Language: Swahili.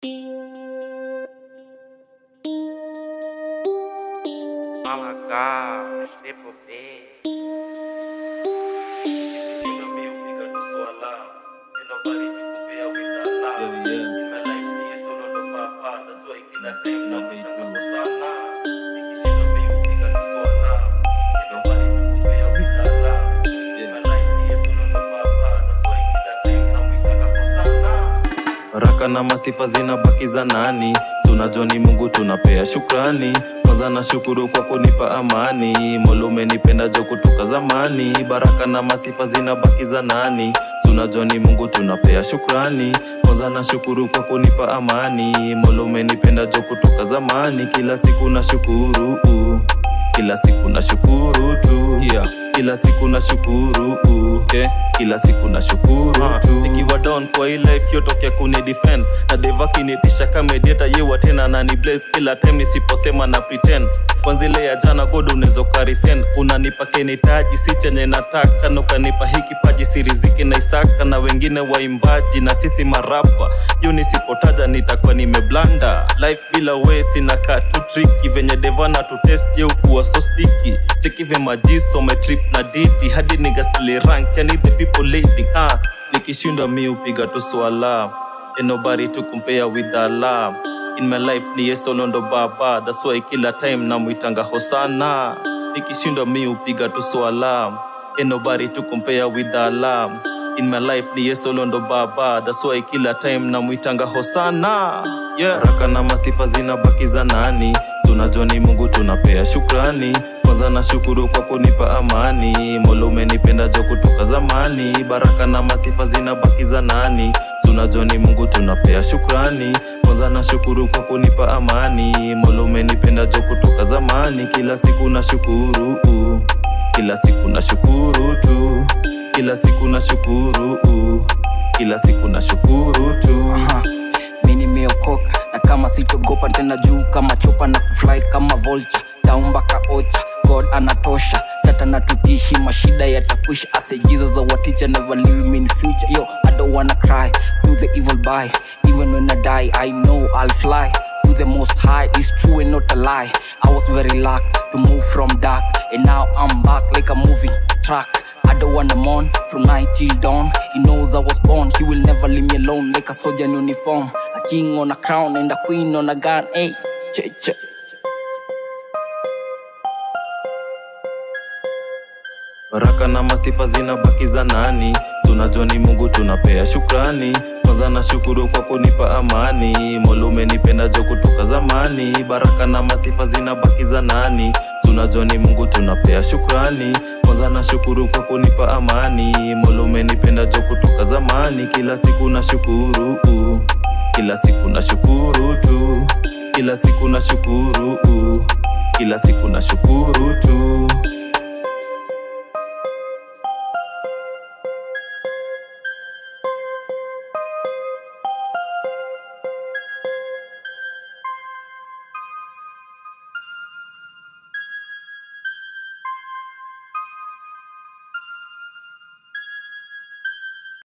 Oh my gosh, triple B. Raka na masifa zinabaki za nani? Tunajua ni Mungu tunapea shukrani. Kwanza na shukuru kwa kunipa amani. Mola umenipenda jo kutoka zamani. Baraka na masifa zinabaki za nani? Tunajua ni Mungu tunapea shukrani. Kwanza na shukuru kwa kunipa amani. Mola umenipenda jo kutoka zamani. Kila siku na shukuru, kila siku na shukuru tu. Sikia, kila siku na shukuru, kila siku na shukuru tu. Nikiwa down kwa hii life yotokea kuni defend, na deva kinitisha kama mediator yewa tena na ni bless kila time nisiposema na pretend. Kwanzile ya jana God unezo karisen, unanipa kenitaji si chenye nataka, na ukanipa hiki paji siriziki na isaka na wengine waimbaji na sisi marapa. Yu nisipotaja nitakuwa nimeblanda. Life bila we sina katu tricky, venye deva na tu test ye ukuwa so sticky. Cheki ve majiso my trip na diti, hadi nigga still rank, ya need the people leading. Nikishinda mi upiga tu swala, and nobody to compare with Allah. In my life ni Yesu ndo baba, that's why kila time namuitanga Hosana. Nikishinda mi upiga tu swala, and nobody to compare with Allah. In my life ni Yesu ndo baba, that's why kila time namuitanga Hosana. Yeah. Raka na masifa zinabaki za nani? Tunajua ni Mungu tunapea shukrani. Kwanza na shukuru kwa kunipa amani. Mola umenipenda jo kutoka zamani. Baraka na masifa zinabaki za nani? Tunajua ni Mungu tunapea shukrani. Kwanza na shukuru kwa kunipa amani. Mola umenipenda jo kutoka zamani. Kila siku na shukuru, kila siku na shukuru tu. Kila siku na shukuru, kila siku na shukuru tu. Mimi nimeokoka na kama sitogopa tena juu kama chopa na kufly kama vulture down baka ocha. God anatosha, Satan atutishi, mashida yatakwisha. I say Jesus our teacher, never leave me in the future. Yo, I don't wanna cry to the evil by. Even when I die, I know I'll fly to the most high. It's true and not a lie. I was very lucky to move from dark, and now I'm back like a moving track. I don't wanna mourn from night till dawn. He knows I was born, he will never leave me alone. Like a soldier in uniform, a king on a crown and a queen on a gun. Hey, che. Baraka na masifa zinabaki za nani? Tunajua ni Mungu tunapea shukrani. Kwanza na shukuru kwa kunipa amani. Mola umenipenda jo kutoka zamani. Baraka na masifa zinabaki za nani? Tunajua ni Mungu tunapea shukrani. Kwanza na shukuru kwa kunipa amani. Mola umenipenda jo kutoka zamani. Kila siku na shukuru, kila siku na shukuru tu. Kila siku na shukuru, kila siku na shukuru tu.